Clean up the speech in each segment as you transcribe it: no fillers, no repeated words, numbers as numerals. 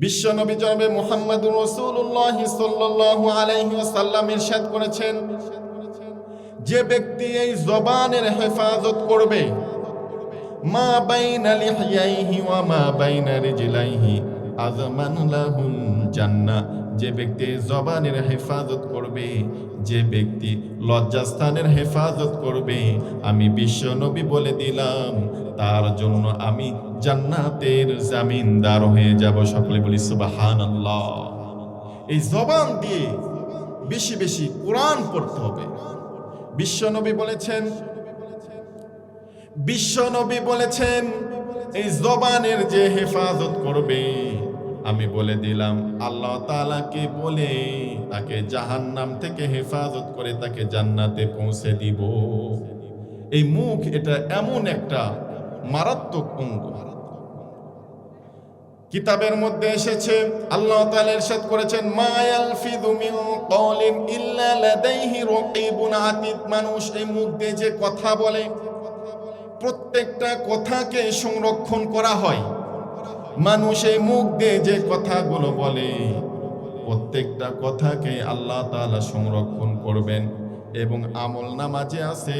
বিশ্বনবী জনাবে মুহাম্মদুর রাসূলুল্লাহ সাল্লাল্লাহু আলাইহি ওয়াসাল্লাম ইরশাদ করেছেন, যে ব্যক্তি এই জবানের হেফাজত করবে, মা বাইনা লিহইয়াইহি ওয়া মা বাইনা রিজলাইহি আযমান লাহুল জান্নাহ। যে ব্যক্তি জবানের হেফাজত করবে, যে ব্যক্তি লজ্জাস্থানের হেফাজত করবে, আমি বিশ্বনবী বলে দিলাম তার জন্য আমি জান্নাতের জামিনদার হয়ে যাব। সকলে বলি সুবহানাল্লাহ। এই জবান দিয়ে বেশি বেশি কোরআন পড়তে হবে। বিশ্বনবী বলেছেন এই জবানের যে হেফাজত করবে, আমি বলে দিলাম আল্লাহ তাআলাকে বলে তাকে জাহান্নাম থেকে হেফাজত করে তাকে জান্নাতে পৌঁছে দিব। এই মুখ এটা এমন একটা মারাত্মক অঙ্গ। কিতাবের মধ্যে এসেছে, আল্লাহ তাআলা ইরশাদ করেছেন, মা ইয়ালফিযু মিন কওলিন ইল্লা লাদাইহি রাকীবুন আতীদ। মানুষ এই মুখ দিয়ে যে কথা বলে, প্রত্যেকটা কথাকে সংরক্ষণ করা হয়। মানুষ এই মুখ দিয়ে যে কথাগুলো বলে, প্রত্যেকটা কথাকে আল্লাহ তাআলা সংরক্ষণ করবেন। এবং আমলনামা যে আছে,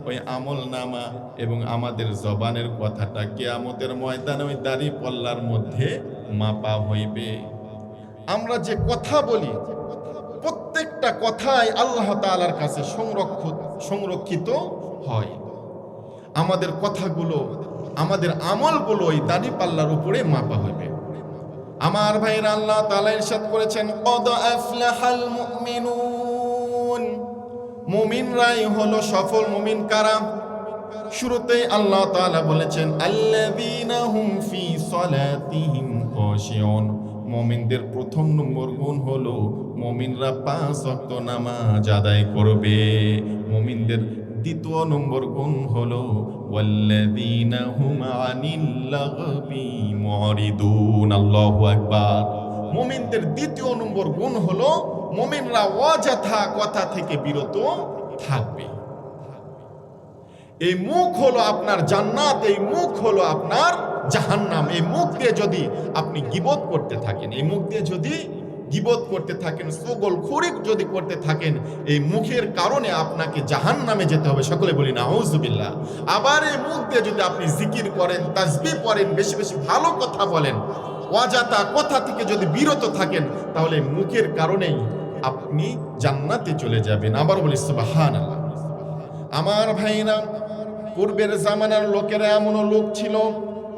ওই আমলনামা এবং আমাদের জবানের কথাটা কিয়ামতের ময়দানে ওই দাঁড়িপাল্লার মধ্যে মাপা হইবে। আমরা যে কথা বলি, প্রত্যেকটা কথাই আল্লাহ তাআলার কাছে সংরক্ষিত হয়। আমাদের কথাগুলো, আমাদের আমলগুলো ওই দাঁড়িপাল্লার উপরে মাপা হইবে। আমার ভাইরা, আল্লাহ তাআলা ইরশাদ করেছেন, কদ আফলাহাল মুমিনুন। মুমিনরাই হলো সফল। মুমিন কারা? শুরুতেই আল্লাহ তাআলা বলেছেন, আল্লাযীনা হুম ফি সালাতিহিম খাশিউন। মুমিনদের প্রথম নম্বর গুণ হলো মুমিনরা 5 ওয়াক্ত নামাজ আদায় করবে। মুমিনদের দ্বিতীয় নম্বর গুণ হলো ওয়াল্লাযীনা হুম আনিল লাগবি মুরিদুন। আল্লাহু আকবার। মুমিনদের দ্বিতীয় নম্বর গুণ হলো মুমিনরা অযথা কথা থেকে বিরত থাকবে। এই মুখ হলো আপনার জান্নাত, এই মুখ হলো আপনার জাহান্নাম। এই মুখ দিয়ে যদি আপনি গীবত করতে থাকেন, এই মুখ দিয়ে যদি গীবত করতে থাকেন, চুগলখড়ি যদি করতে থাকেন, এই মুখের কারণে আপনাকে জাহান্নামে যেতে হবে। সকলে বলি নাউজুবিল্লাহ। আবার এই মুখ দিয়ে যদি আপনি জিকির করেন, তাসবিহ পড়েন, বেশি বেশি ভালো কথা বলেন, অযথা কথা থেকে যদি বিরত থাকেন, তাহলে মুখের কারণেই আপনি জান্নাতে চলে যাবেন। আবার বলি সুবহানাল্লাহ। আমার ভাইরা, পূর্বের জামানার লোকেরা এমনও লোক ছিল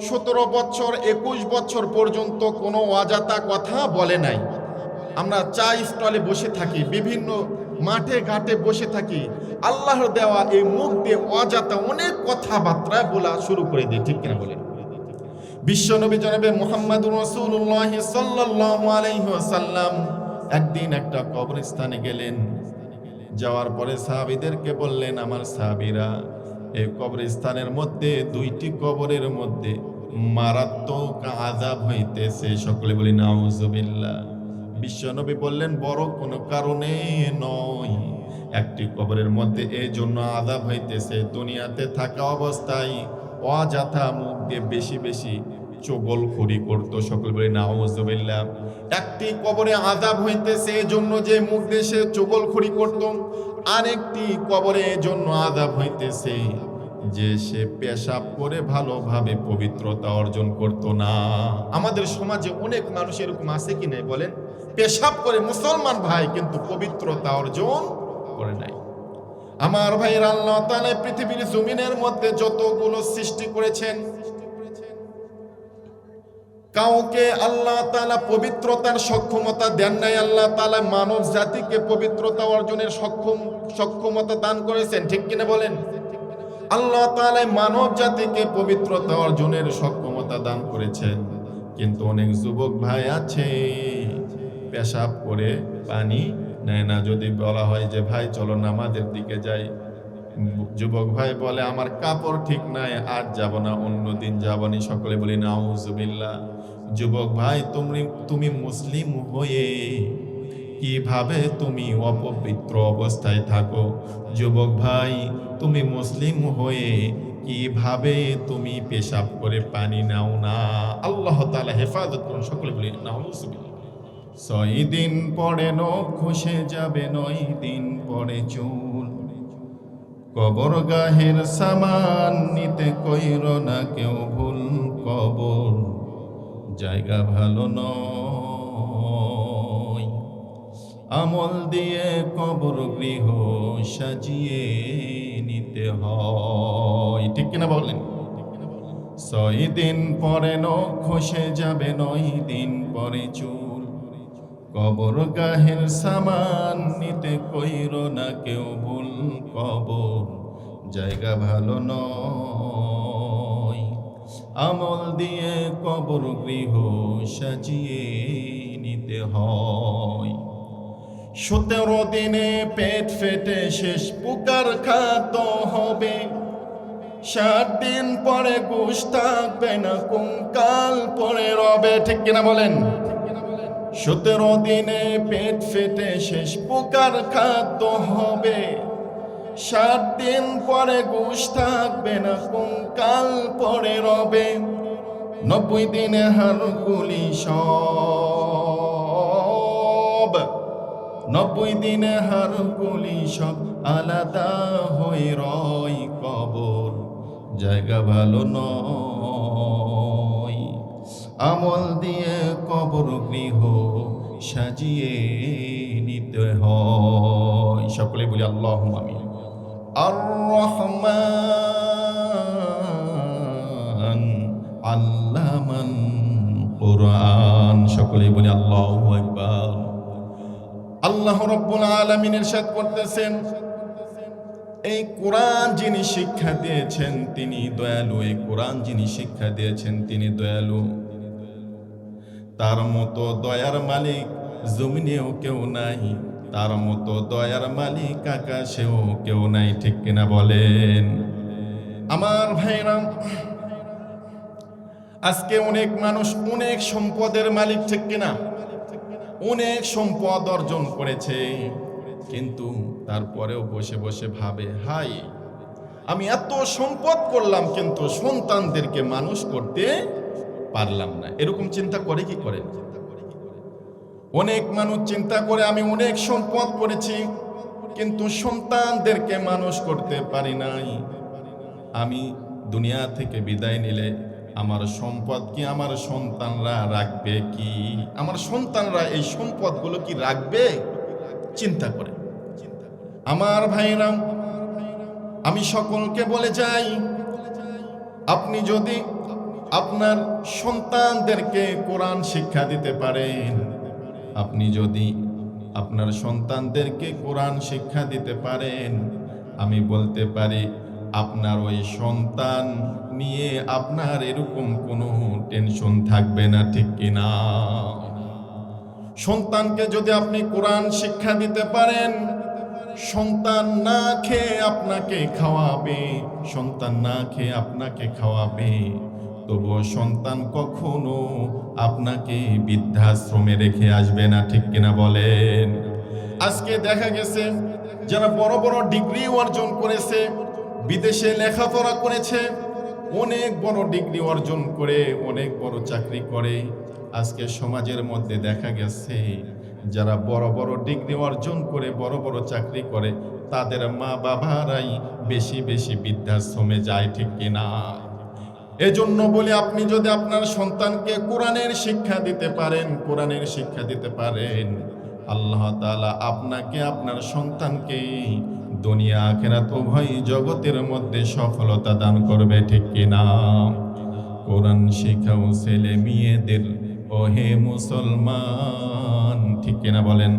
17 বছর 21 বছর পর্যন্ত কোনো অযথা কথা বলে নাই। আমরা চা স্টলে বসে থাকি, বিভিন্ন মাঠে ঘাটে বসে থাকি, আল্লাহর দেওয়া এই মুখ দিয়ে অযথা অনেক কথাবার্তা বলা শুরু করে দিই। ঠিক কিনা বলেন? বিশ্বনবী জনাবে মুহাম্মদুর রাসূলুল্লাহ সাল্লাল্লাহু আলাইহি ওয়াসাল্লাম একদিন একটা কবরস্থানে গেলেন। যাওয়ার পরে সাহাবীদেরকে বললেন, আমার সাহাবীরা, এই কবরস্থানের মধ্যে 2টি কবরের মধ্যে মারাত্মক আযাব হইতেছে। সকলে বলি নাউজুবিল্লাহ। বিশ্বনবী বললেন, বড় কোনো কারণে নয়, একটি কবরের মধ্যে এই জন্য আযাব হইতেছে, দুনিয়াতে থাকা অবস্থায় অযথা মুখ দিয়ে বেশি বেশি চুগলখড়ি করতো। সকল বলি নাউজুবিল্লাহ। একটি কবরে আযাব হইতেছে এই জন্য যে মুখ দিয়ে সে চুগলখড়ি করত। আরেকটি কবরে এই জন্য আযাব হইতেছে যে সে পেশাব করে ভালোভাবে পবিত্রতা অর্জন করত না। আমাদের সমাজে অনেক মানুষ এরকম আছে কি নাই বলেন? পেশাব করে মুসলমান ভাই, কিন্তু পবিত্রতা অর্জন করে নাই। আমার ভাইয়ের, আল্লাহ তাআলা পৃথিবীর জমিনের মধ্যে যতগুলো সৃষ্টি করেছেন, কাউকে আল্লাহ তাআলা পবিত্রতার সক্ষমতা দেন নাই। আল্লাহ তাআলা মানব জাতিকে পবিত্রতা অর্জনের সক্ষমতা দান করেছেন। ঠিক কিনা বলেন? আল্লাহ তাআলা মানব জাতিকে পবিত্রতা অর্জনের সক্ষমতা দান করেছেন, কিন্তু অনেক যুবক ভাই আছে পেশাব করে পানি নেয় না। যদি বলা হয় যে ভাই চলো নামাজের দিকে যাই, যুবক ভাই বলে আমার কাপড় ঠিক নাই, আজ যাব না, অন্য দিন যাবনি। সকলে বলি নাউজুবিল্লাহ। যুবক ভাই, তুমি মুসলিম হয়ে কিভাবে তুমি অপবিত্র অবস্থায় থাকো? যুবক ভাই, তুমি মুসলিম হয়ে কিভাবে তুমি পেশাব করে পানি নাও না? আল্লাহ তাআলা হেফাজত করুন, সকলে বলি নাউযুবিল্লাহ। 6 দিন পরে নখ খসে যাবে, 9 দিন পরে চুল। কবর গাহের সামান নিতে কইর না কেউ ভুল, কবর জায়গা ভালো নয়। আমল দিয়ে কবর গৃহ সাজিয়ে নিতে হয়, ঠিক কিনা বলেন? 6 দিন পরে নখ খসে যাবে, 9 দিন পরে চুল। কবর গাহের সামান নিতে কইর না কেউ ভুল, কবর জায়গা ভালো নয়। আমল দিয়ে কবর গৃহ সাজিয়ে নিতে হয়। 17 দিনে পেট ফেটে শেষ পুকার খাদ্য হবে। 60 দিন পরে গোশ থাকবে না, কঙ্কাল পরে রবে, ঠিক কিনা বলেন? 17 দিনে পেট ফেটে শেষ পোকার খাদ্য হবে। 60 দিন পরে গোশ থাকবে না, কঙ্কাল পরে রবে। 90 দিনে হাড়গুলি সব, 90 দিনে হাড়গুলি সব আলাদা হয়ে রয়, কবর জায়গা ভালো নয়। আমল দিয়ে কবর গৃহ সাজিয়ে নিতে হয়। সকলে বলি আল্লাহুম্মা আমিন। আর রহমান আল্লামান কুরআন, সকলে বলি আল্লাহু আকবার। আল্লাহ রাব্বুল আলামিন ইরশাদ করতেছেন, এই কোরআন যিনি শিক্ষা দিয়েছেন তিনি দয়ালু। এই কোরআন যিনি শিক্ষা দিয়েছেন তিনি দয়ালু। তার মতো দয়ার মালিক জমিনেও কেউ নাই, তার মতো দয়ার মালিক আকাশেও কেউ নাই, ঠিক কিনা বলেন? আমার ভাইরা, আজকে অনেক মানুষ অনেক সম্পদের মালিক, ঠিক কিনা? অনেক সম্পদ অর্জন করেছে, কিন্তু তারপরেও বসে বসে ভাবে, হাই আমি এত সম্পদ করলাম কিন্তু সন্তানদেরকে মানুষ করতে পারলাম না। এরকম চিন্তা করে কি করে? অনেক মানুষ চিন্তা করে আমি অনেক সম্পদ করেছি কিন্তু সন্তানদেরকে মানুষ করতে পারি নাই। আমি দুনিয়া থেকে বিদায় নিলে আমার সম্পদ কি আমার সন্তানরা রাখবে? কি আমার সন্তানরা এই সম্পদগুলো কি রাখবে? চিন্তা করে। আমার ভাইরা, আমি সকলকে বলে যাই, আপনি যদি আপনার সন্তানদেরকে কোরআন শিক্ষা দিতে পারেন, আপনি যদি আপনার সন্তানদেরকে কোরআন শিক্ষা দিতে পারেন, আমি বলতে পারি আপনার ওই সন্তান নিয়ে আপনার এরকম কোনো টেনশন থাকবে না, ঠিক কিনা? সন্তানকে যদি আপনি কোরআন শিক্ষা দিতে পারেন, সন্তান না খেয়ে আপনাকে খাওয়াবে, সন্তান না খেয়ে আপনাকে খাওয়াবে, তবুও সন্তান কখনো আপনাকে বৃদ্ধাশ্রমে রেখে আসবে না, ঠিক কিনা বলেন? আজকে দেখা গেছে যারা বড় বড় ডিগ্রি অর্জন করেছে, বিদেশে লেখাপড়া করেছে, অনেক বড় ডিগ্রি অর্জন করে অনেক বড় চাকরি করে, আজকে সমাজের মধ্যে দেখা গেছে যারা বড় বড় ডিগ্রি অর্জন করে বড় বড় চাকরি করে তাদের মা বাবারাই বেশি বেশি বৃদ্ধাশ্রমে যায়, ঠিক কিনা? এজন্য বলি, আপনি যদি আপনার সন্তানকে কোরআনের শিক্ষা দিতে পারেন, কোরআনের শিক্ষা দিতে পারেন, আল্লাহ তাআলা আপনাকে আপনার সন্তানকে দুনিয়া আখিরাত উভয় জগতের মধ্যে সফলতা দান করবে, ঠিক কিনা? কোরআন শিখাও ছেলে মেয়েদের ও হে মুসলমান, ঠিক কিনা বলেন?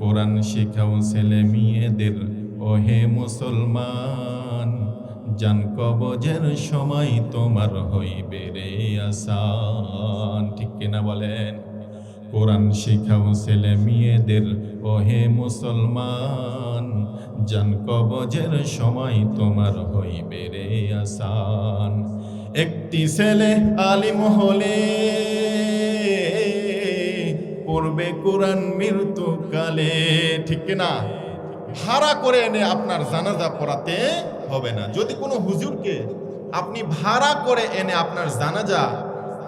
কোরআন শিখাও ছেলে মেয়েদের ও হে মুসলমান, জান কবজের সময় তোমার হইবে রে আসান, ঠিক কিনা বলেন? কোরআন শিখাও ছেলে মেয়েদের ও হে মুসলমান, জান কবজের সময় তোমার হইবে রে আসান। একটি ছেলে আলিম হলে পড়বে কোরআন মৃত্যুকালে, ঠিক না? ভাড়া করে এনে আপনার জানাজা পড়াতে হবে না। যদি কোনো হুজুরকে আপনি ভাড়া করে এনে আপনার জানাজা,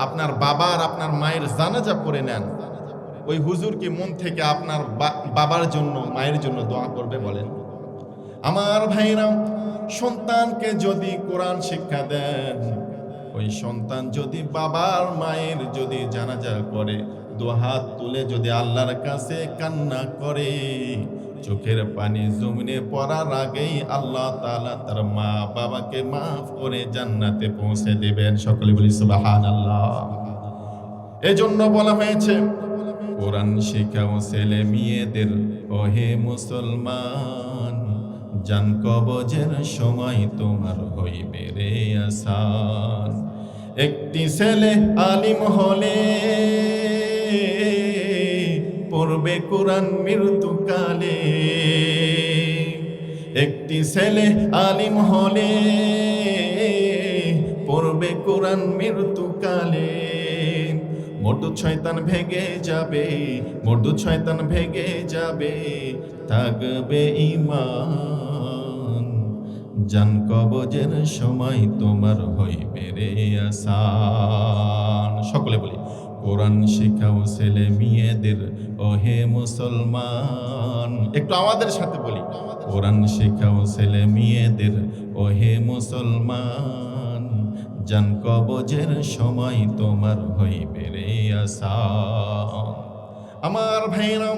আপনার বাবার আপনার মায়ের জানাজা পড়ে নেন, ওই হুজুর কি মন থেকে আপনার বাবার জন্য মায়ের জন্য দোয়া করবে বলেন? আমার ভাইরা, সন্তানকে যদি কোরআন শিক্ষা দেন, ওই সন্তান যদি বাবার মায়ের যদি জানাজা করে, দুহাত তুলে যদি আল্লাহর কাছে কান্না করে, চোখের পানি জমিনে পড়ার আগেই আল্লাহ তাআলা তার মা বাবাকে মাফ করে জান্নাতে পৌঁছে দেবেন। সকলে বলি সুবহানাল্লাহ। এজন্য বলা হয়েছে, কোরআন শিখাও ছেলে মেয়েদের, ওহে মুসলমান, জান কবজের সময় তোমার হইবে রে আসান। একটি ছেলে আলিম হলে পড়বে কোরআন মৃত্যুকালে, একটি ছেলে আলিম হলে পড়বে কোরআন মৃত্যুকালে। মরদুদ শয়তান ভেগে যাবে, মরদুদ শয়তান ভেগে যাবে, থাকবে ঈমান, জান কবজের সময় তোমার হইবে রে আসান। সকলে বলি, কোরআন শিখাও ছেলে মেয়েদের, ওহে মুসলমান। একটু আমাদের সাথে বলি, কোরআন শিখাও ছেলে মেয়েদের, ওহে মুসলমান, জান কবজের সময় তোমার হইবে রে আসান। আমার ভাইরা,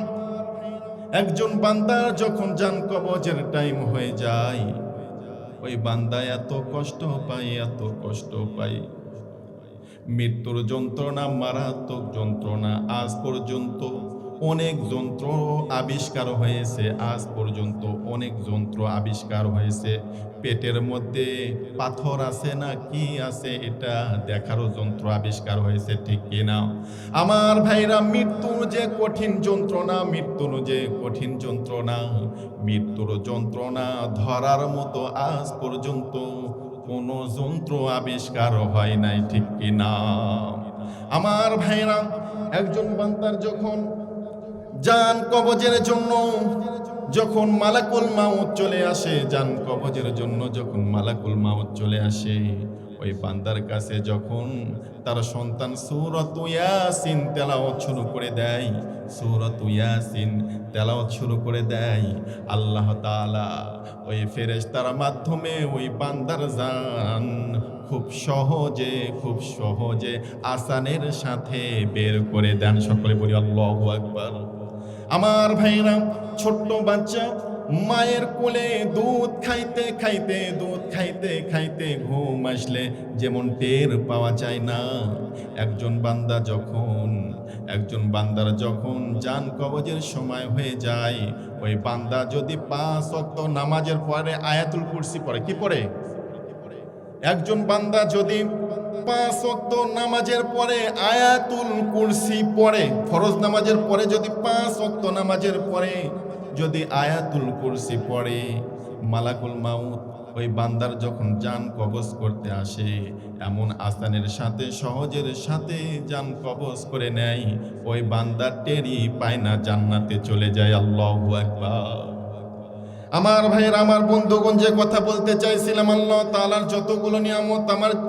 একজন বান্দার যখন জান কবজের টাইম হয়ে যায়, ওই বান্দা এত কষ্ট পায়, এত কষ্ট পায়। মৃত্যুর যন্ত্রণা মারাত্মক যন্ত্রণা। আজ পর্যন্ত অনেক যন্ত্র আবিষ্কার হয়েছে, আজ পর্যন্ত অনেক যন্ত্র আবিষ্কার হয়েছে। পেটের মধ্যে পাথর আছে না কি আছে এটা দেখারও যন্ত্র আবিষ্কার হয়েছে, ঠিক কিনা? আমার ভাইরা, মৃত্যুর যে কঠিন যন্ত্রণা, মৃত্যুর যে কঠিন যন্ত্রণা, মৃত্যুর যন্ত্রণা ধরার মতো আজ পর্যন্ত কোন যন্ত্র আবিষ্কার হয় নাই, ঠিক কিনা? আমার ভাইরা, একজন বান্দার যখন জান কবজের জন্য যখন মালাকুল মাউত চলে আসে, জান কবজের জন্য যখন মালাকুল মাউত চলে আসে, ওই বান্দার কাছে যখন তার সন্তান সূরাত ইয়াসিন তেলাওয়াত শুরু করে দেয়, সূরাত ইয়াসিন তেলাওয়াত শুরু করে দেয়, আল্লাহ তাআলা ওই ফেরেশতার মাধ্যমে ওই বান্দার জান খুব সহজে, খুব সহজে আসানের সাথে বের করে দেন। সকলে বলি আল্লাহু আকবার। আমার ভাইরা, ছোট্ট বাচ্চা মায়ের কোলে দুধ খাইতে খাইতে, দুধ খাইতে খাইতে ঘুম আসলে যেমন টের পাওয়া যায় না, একজন বান্দার যখন জান কবজের সময় হয়ে যায়, ওই বান্দা যদি 5 ওয়াক্ত নামাজের পরে আয়াতুল কুরসি পড়ে, কি পড়ে? একজন বান্দা যদি 5 ওয়াক্ত নামাজের পরে আয়াতুল কুরসি পড়ে, ফরজ নামাজের পরে যদি 5 ওয়াক্ত নামাজের পরে যদি আয়াতুল কুরসি পড়ে, মালাকুল মাউত ওই বান্দার যখন জান কবজ করতে আসে, এমন আসানের সাথে সহজের সাথে জান কবজ করে নেয়, ওই বান্দার টেরি পায় না, জান্নাতে চলে যায়। আল্লাহু আকবার। আমার ভাইয়ের, আমার বন্ধুগণ, যে কথা বলতে চাইছিলাম, আল্লাহ তাআলার যতগুলো নিয়ামত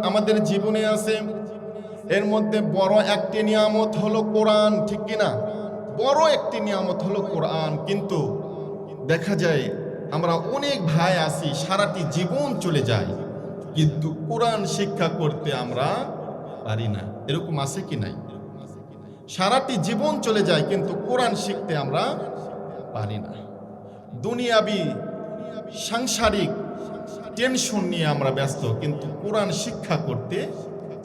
আমাদের জীবনে আছে, এর মধ্যে বড় একটি নিয়ামত হলো কোরআন, ঠিক কিনা? বড় একটি নিয়ামত হলো কোরআন। কিন্তু দেখা যায় আমরা অনেক ভাই আছি, সারাটি জীবন চলে যায়, কিন্তু কোরআন শিক্ষা করতে আমরা পারি না। এরকম আছে কি নাই? সারাটি জীবন চলে যায় কিন্তু কোরআন শিখতে আমরা পারি না। দুনিয়াবি সাংসারিক টেনশন নিয়ে আমরা ব্যস্ত, কিন্তু কোরআন শিক্ষা করতে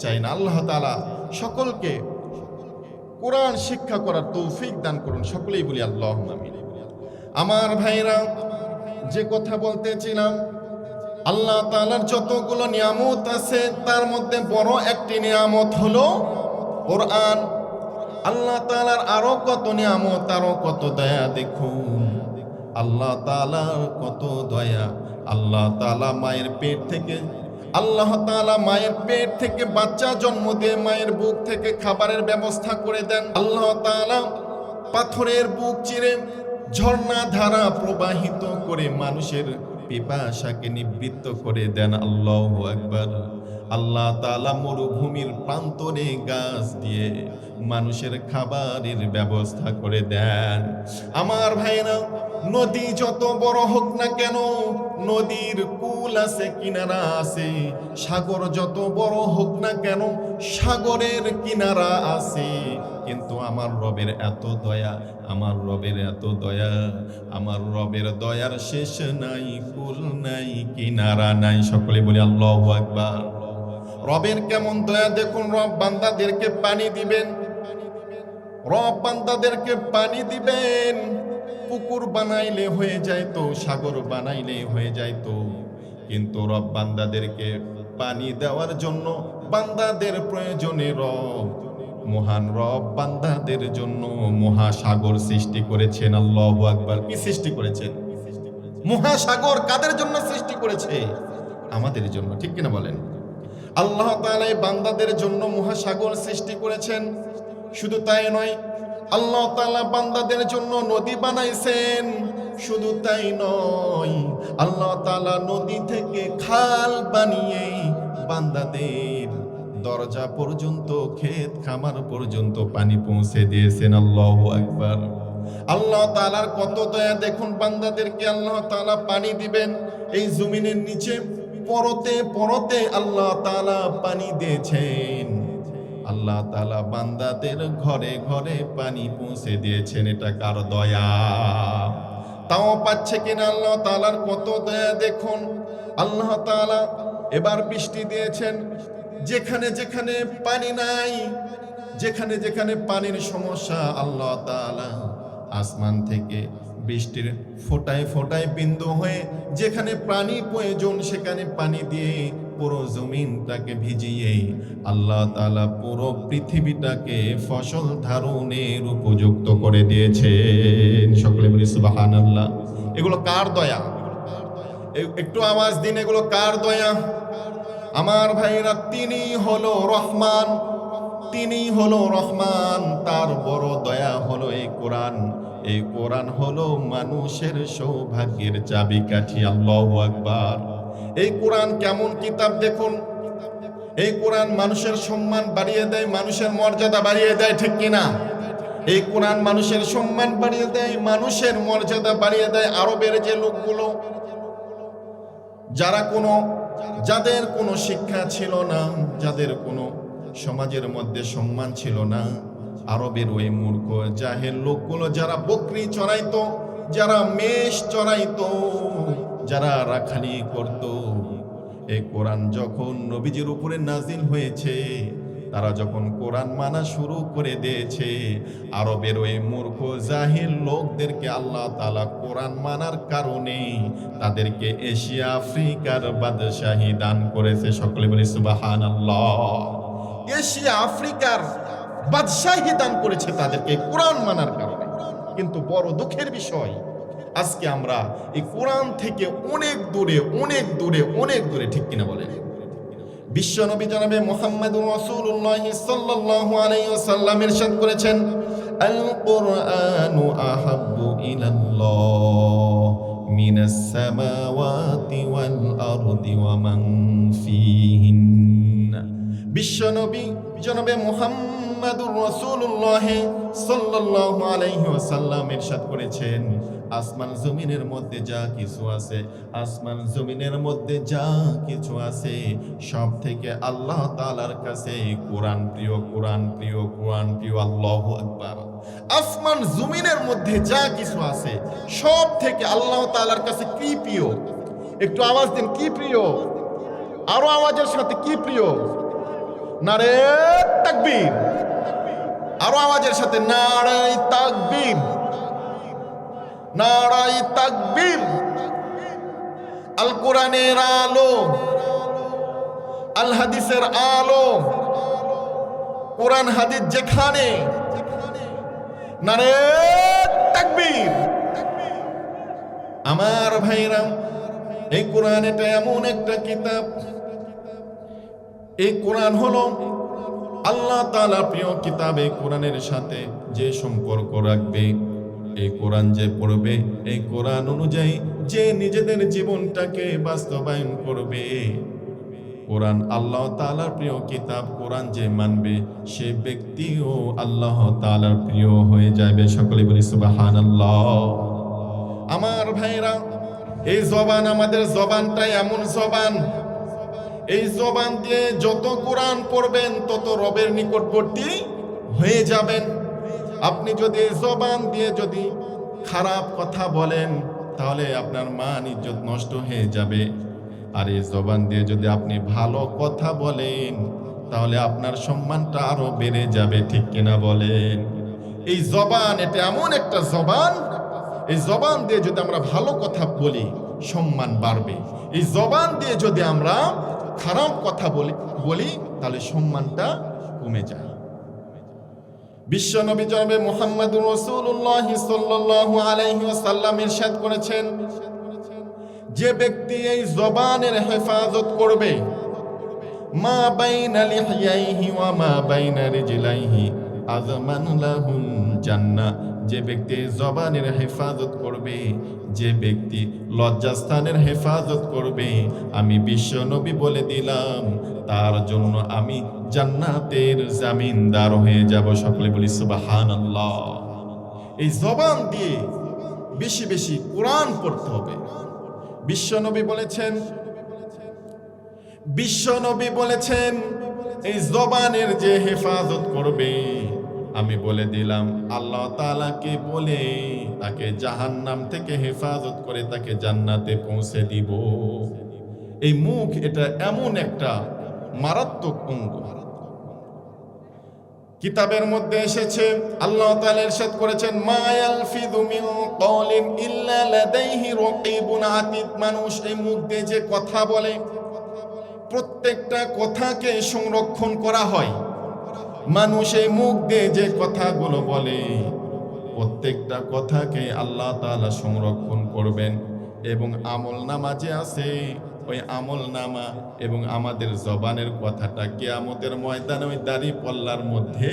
চাই না। আল্লাহ তাআলা সকলকে কোরআন শিক্ষা করার তৌফিক দান করুন। সকলেই বলি আল্লাহুম্মা আমিন। আমার ভাইরা, যে কথা বলতেছিলাম, আল্লাহ তাআলার যতগুলো নিয়ামত আছে তার মধ্যে বড় একটি নিয়ামত হলো কোরআন। আল্লাহ তাআলার আরো কত নিয়ামত, আরো কত দয়া দেখুন। আল্লাহ তাআলার কত দয়া। আল্লাহ তাআলা মায়ের পেট থেকে বাচ্চা জন্ম দিয়ে মায়ের বুক থেকে খাবারের ব্যবস্থা করে দেন। আল্লাহ তাআলা পাথরের বুক চিরে ঝর্ণা ধারা প্রবাহিত করে মানুষের পিপাসাকে নিবৃত্ত করে দেন। আল্লাহু আকবার। আল্লাহ তাআলা মরুভূমির প্রান্তরে গাছ দিয়ে মানুষের খাবারের ব্যবস্থা করে দেন। আমার ভাইরা, নদী যত বড় হোক না কেন, নদীর কুল আছে, কিনারা আছে। সাগর যত বড় হোক না কেন, সাগরের কিনারা আছে। কিন্তু আমার রবের এত দয়া, আমার রবের এত দয়া, আমার রবের দয়ার শেষ নাই, কুল নাই, কিনারা নাই। সকলে বলি আল্লাহু আকবার। রবের কেমন দয়া দেখুন। রব বান্দাদেরকে পানি দিবেন, রব বান্দাদেরকে পানি দিবেন। পুকুর বানাইলে হয়ে যায় তো, সাগর বানাইলে হয়ে যায় তো, কিন্তু রব বান্দাদেরকে পানি দেওয়ার জন্য বান্দাদের প্রয়োজনে রব, মহান রব বান্দাদের জন্য মহাসাগর সৃষ্টি করেছেন। আল্লাহু আকবার। কি সৃষ্টি করেছেন? মহাসাগর কাদের জন্য সৃষ্টি করেছে? আমাদের জন্য, ঠিক কিনা বলেন? আল্লাহ তাআলা বান্দাদের জন্য মহাসাগর সৃষ্টি করেছেন। শুধু তাই নয়, আল্লাহ তাআলা বান্দাদের জন্য নদী বানাইছেন। শুধু তাই নয়, আল্লাহ তাআলা নদী থেকে খাল বানিয়ে বান্দাদের দরজা পর্যন্ত, ক্ষেত খামার পর্যন্ত পানি পৌঁছে দিয়েছেন। আল্লাহু আকবার। আল্লাহ তাআলার কত দয়া দেখুন। বান্দাদেরকে আল্লাহ তাআলা পানি দিবেন। এই জমিনের নিচে পরতে পরতে আল্লাহ তাআলা পানি দিয়েছেন। আল্লাহ তাআলা বান্দাদের ঘরে ঘরে পানি পৌঁছে দিয়েছেন। এটা কার দয়া? তাও পাচ্ছে কিনা? আল্লাহ তাআলার কত দয়া দেখুন। আল্লাহ তাআলা এবার বৃষ্টি দিয়েছেন। যেখানে যেখানে পানি নাই, যেখানে যেখানে পানির সমস্যা, আল্লাহ তাআলা আসমান থেকে বৃষ্টির ফোঁটায় ফোঁটায় বিন্দু হয়ে যেখানে পানি প্রয়োজন সেখানে পানি দিয়ে পুরো জমিনটাকে ভিজিয়ে আল্লাহ তাআলা পুরো পৃথিবীটাকে ফসল ধারণের উপযুক্ত করে দিয়েছেন। সকলে বলি সুবহানাল্লাহ। এগুলো কার দয়া? একটু আওয়াজ দিন, এগুলো কার দয়া? আমার ভাইরা, তিনি হলো রহমান, তিনি হলো রহমান। তার বড় দয়া হলো এই কোরআন। এই কোরআন হলো মানুষের সৌভাগ্যের চাবিকাঠি। আল্লাহু আকবার। এই কোরআন কেমন কিতাব দেখুন। এই কোরআন মানুষের সম্মান বাড়িয়ে দেয়, মানুষের মর্যাদা বাড়িয়ে দেয়, ঠিক কিনা? এই কোরআন মানুষের সম্মান বাড়িয়ে দেয়, মানুষের মর্যাদা বাড়িয়ে দেয়। আরবের যে লোকগুলো, যাদের কোনো শিক্ষা ছিল না, যাদের কোনো সমাজের মধ্যে সম্মান ছিল না, আরবের ওই মূর্খ জাহেল লোকগুলো যারা বকরি চড়াইতো, যারা মেষ চড়াইতো, যারা রাখালি করত, এই কোরআন যখন নবীজির উপরে নাজিল হয়েছে, তারা যখন কোরআন মানা শুরু করে দিয়েছে, আরবের ওই মূর্খ জাহিল লোকদেরকে আল্লাহ তাআলা কোরআন মানার কারণে তাদেরকে এশিয়া আফ্রিকার বাদশাহী দান করেছে। সকলে বলি সুবহানাল্লাহ। এশিয়া আফ্রিকার বাদশাহী দান করেছে তাদেরকে কোরআন মানার কারণে। কিন্তু বড় দুঃখের বিষয়, আজকে আমরা এই কোরআন থেকে অনেক দূরে, অনেক দূরে, অনেক দূরে, ঠিক কিনা বলেন? বিশ্বনবী জনাবে মুহাম্মদুর রাসূলুল্লাহ সাল্লাল্লাহু আলাইহি ওয়াসাল্লাম ইরশাদ করেছেন, আল কুরআনু আহাব্বু ইলাল্লাহ মিনাস সামাওয়াতি ওয়াল আরদি ওয়া মান ফীহিন্না। বিশ্বনবী জনাবে মুহাম্মদুর রাসূলুল্লাহ সাল্লাল্লাহু আলাইহি ওয়াসাল্লাম ইরশাদ করেছেন, আসমান জমিনের মধ্যে যা কিছু আছে, আসমান জমিনের মধ্যে যা কিছু আছে, সব থেকে আল্লাহ তাআলার কাছে কোরআন প্রিয়, কোরআন প্রিয়, কোরআন প্রিয়। আল্লাহু আকবার। আসমান জমিনের মধ্যে যা কিছু আছে, সব থেকে আল্লাহ তাআলার কাছে কি প্রিয়? একটু আওয়াজ দিন, কি প্রিয়? আরো আওয়াজের সাথে, কি প্রিয়? নারে তাকবীর। আরো আওয়াজের সাথে, নারে তাকবীর, নারায়ে তাকবীর। আল কোরআনের আলো, আল হাদিসের আলো, কোরআন হাদিস যেখানে, নারে তাকবীর। আমার ভাইরা, এই কোরআন এটা এমন একটা কিতাব, এই কোরআন হলো আল্লাহ তাআলার প্রিয় কিতাব। এই কোরআনের সাথে যে সম্পর্ক রাখবে, এই কোরআন যে পড়বে, এই কোরআন অনুযায়ী যে নিজেদের জীবনটাকে বাস্তবায়ন করবে, কোরআন আল্লাহ তাআলার প্রিয় কিতাব, কোরআন যে মানবে সে ব্যক্তিও আল্লাহ তাআলার প্রিয় হয়ে যাবে। সকলে বলি সুবহানাল্লাহ। আমার ভাইরা, এই জবান, আমাদের জবানটা এমন জবান, এই জবান দিয়ে যত কোরআন পড়বেন তত রবের নিকটবর্তী হয়ে যাবেন। আপনি যদি এই জবান দিয়ে যদি খারাপ কথা বলেন তাহলে আপনার মান ইজ্জত নষ্ট হয়ে যাবে। আর এই জবান দিয়ে যদি আপনি ভালো কথা বলেন তাহলে আপনার সম্মানটা আরো বেড়ে যাবে। ঠিক কিনা বলেন? এই জবান, এটা এমন একটা জবান, এই জবান দিয়ে যদি আমরা ভালো কথা বলি সম্মান বাড়বে। এই জবান দিয়ে যদি আমরা খারাপ কথা বলি তাহলে সম্মানটা কমে যায়। বিশ্বনবী জনাবে মুহাম্মদুর রাসূলুল্লাহ সাল্লাল্লাহু আলাইহি ওয়াসাল্লাম ইরশাদ করেছেন, যে ব্যক্তি এই জবানের হেফাজত করবে, মা বাইনা লিহইয়াইহি ওয়া মা বাইনা রিজলাইহি আযমান লাহুল জান্নাহ, যে ব্যক্তি জবানের হেফাজত করবে, যে ব্যক্তি লজ্জাস্থানের হেফাজত করবে, আমি বিশ্বনবী বলে দিলাম তার জন্য আমি জান্নাতের জামিনদার হয়ে যাব। সকলে বলি সুবহানাল্লাহ। এই জবান দিয়ে বেশি বেশি কোরআন পড়তে হবে। বিশ্বনবী বলেছেন এই জবানের যে হেফাজত করবে, আমি বলে দিলাম আল্লাহ তাআলাকে বলে তাকে জাহান্নাম থেকে হেফাজত করে তাকে জান্নাতে পৌঁছে দিব। এই মুখ, এটা এমন একটা মারাত্মক অঙ্গ। কিতাবের মধ্যে এসেছে, আল্লাহ তাআলা ইরশাদ করেছেন, মা ইয়ালফিযু মিন কওলিন ইল্লা লাদাইহি রাকীবুন আতীদ। মানুষ এই মুখ দিয়ে যে কথা বলে, প্রত্যেকটা কথাকে সংরক্ষণ করা হয়। মানুষ এই মুখ দিয়ে যে কথাগুলো বলে প্রত্যেকটা কথাকে আল্লাহ তাআলা সংরক্ষণ করবেন। এবং আমলনামা যে আছে, ওই আমলনামা এবং আমাদের জবানের কথাটা কিয়ামতের ময়দানে ওই দাঁড়িপাল্লার মধ্যে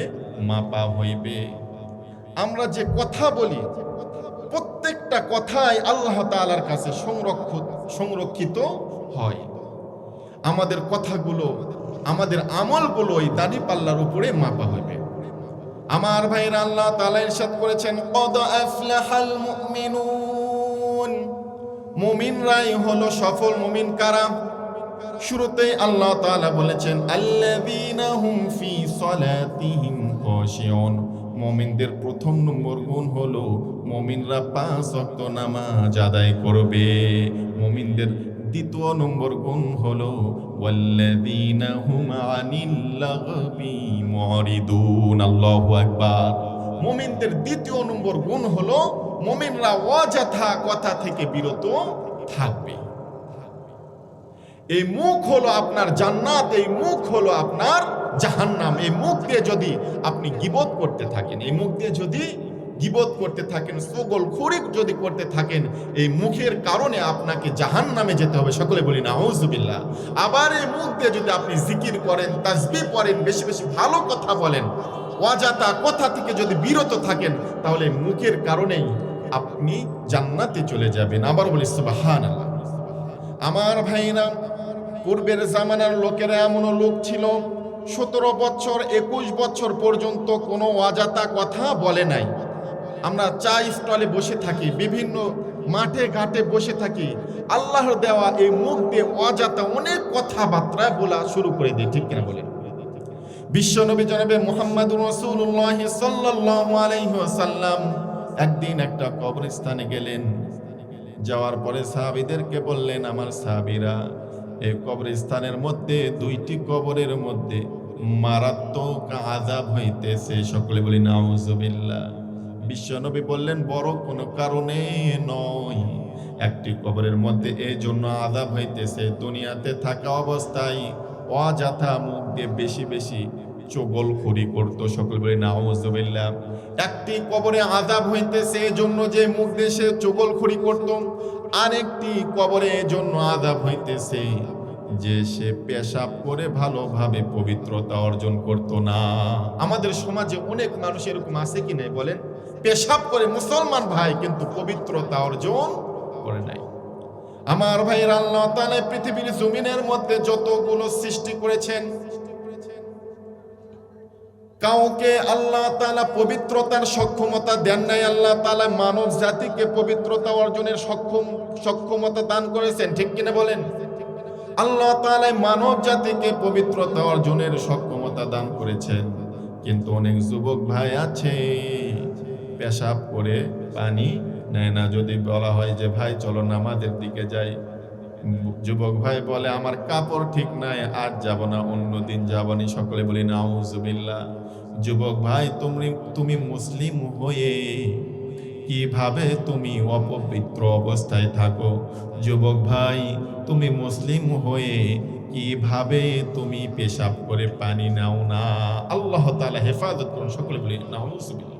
মাপা হইবে। আমরা যে কথা বলি প্রত্যেকটা কথাই আল্লাহ তাআলার কাছে সংরক্ষিত হয়। আমাদের কথাগুলো, আমাদের আমলগুলো ওই দাঁড়িপাল্লার উপরে মাপা হইবে। আমার ভাইরা, আল্লাহ তাআলা ইরশাদ করেছেন, কদ আফলাহাল মুমিনুন, মুমিনরাই হলো সফল। মুমিন কারা? শুরুতেই আল্লাহ তাআলা বলেছেন, আল্লাযীনা হুম ফি সলাতিহিম খাশিউন। মুমিনদের প্রথম নম্বর গুণ হলো মুমিনরা 5 ওয়াক্ত নামাজ আদায় করবে। মুমিনদের দ্বিতীয় নম্বর গুণ হলো ওয়াল্লাযীনা হুম আনিল লাগবি মুরিদুন। আল্লাহু আকবার। মুমিনদের দ্বিতীয় নম্বর গুণ হলো মুমিনরা অযথা কথা থেকে বিরত থাকবে। এই মুখ হলো আপনার জান্নাত, এই মুখ হলো আপনার জাহান্নাম। এই মুখ দিয়ে যদি আপনি গীবত করতে থাকেন, এই মুখ দিয়ে যদি গীবত করতে থাকেন, চুগলখড়ি যদি করতে থাকেন, এই মুখের কারণে আপনাকে জাহান্নামে যেতে হবে। সকলে বলি নাউজুবিল্লাহ। আবার এই মুখ দিয়ে যদি আপনি জিকির করেন, তাসবিহ পড়েন, বেশি বেশি ভালো কথা বলেন, অযথা কথা থেকে যদি বিরত থাকেন, তাহলে মুখের কারণেই আপনি জান্নাতে চলে যাবেন। আবার বলি সুবহানাল্লাহ। আমার ভাইরা, পূর্বের জামানার লোকেরা এমনও লোক ছিল 17 বছর 21 বছর পর্যন্ত কোনো অযথা কথা বলে নাই। আমরা চা স্টলে বসে থাকি, বিভিন্ন মাঠে ঘাটে বসে থাকি, আল্লাহর দেওয়া এই মুখ দিয়ে অযথা অনেক কথাবার্তা বলা শুরু করে দিই। ঠিক কিনা বলেন? বিশ্বনবী জনাবে মুহাম্মদুর রাসূলুল্লাহ সাল্লাল্লাহু আলাইহি ওয়াসাল্লাম একদিন একটা কবরস্থানে গেলেন। যাওয়ার পরে সাহাবীদেরকে বললেন, আমার সাহাবীরা, এই কবরস্থানের মধ্যে 2টি কবরের মধ্যে মারাত্মক আযাব হইতেছে। সকলে বলি নাউজুবিল্লাহ। বিশ্বনবী বললেন, বড় কোনো কারণে নয়, একটি কবরের মধ্যে এই জন্য আযাব হইতেছে, দুনিয়াতে থাকা অবস্থায় অযথা মুখ দিয়ে বেশি বেশি চগলখড়ি করতো। সকল বলি নাউজুবিল্লাহ। একটি কবরে আযাব হইতেছে এই জন্য যে মুখ দিয়ে সে চগলখড়ি করতো, আরেকটি কবরে এই জন্য আযাব হইতেছে যে সে পেশাব করে ভালোভাবে পবিত্রতা অর্জন করতো না। আমাদের সমাজে অনেক মানুষ এরকম আছে কি নাই বলেন? পেশাব করে মুসলমান ভাই, কিন্তু পবিত্রতা অর্জন করে নাই। আমার ভাইয়ের, আল্লাহ তাআলা পৃথিবীর জমিনের মধ্যে যতগুলো সৃষ্টি করেছেন, কাউকে আল্লাহ তাআলা পবিত্রতার সক্ষমতা দেন নাই। আল্লাহ তাআলা মানব জাতিকে পবিত্রতা অর্জনের সক্ষমতা দান করেছেন, ঠিক কিনা বলেন? আল্লাহ তাআলা মানব জাতিকে পবিত্রতা অর্জনের সক্ষমতা দান করেছেন। কিন্তু অনেক যুবক ভাই আছে পেশাব করে পানি নেয় না। যদি বলা হয় যে ভাই চলো নামাজের দিকে যাই, যুবক ভাই বলে আমার কাপড় ঠিক নাই, আজ যাব না, অন্য দিন যাবনি। সকলে বলি নাউজুবিল্লাহ। যুবক ভাই, তুমি মুসলিম হয়ে কিভাবে তুমি অপবিত্র অবস্থায় থাকো? যুবক ভাই, তুমি মুসলিম হয়ে কিভাবে তুমি পেশাব করে পানি নাও না? আল্লাহ তাআলা হেফাজত করুন। সকলে বলি নাউজুবিল্লাহ।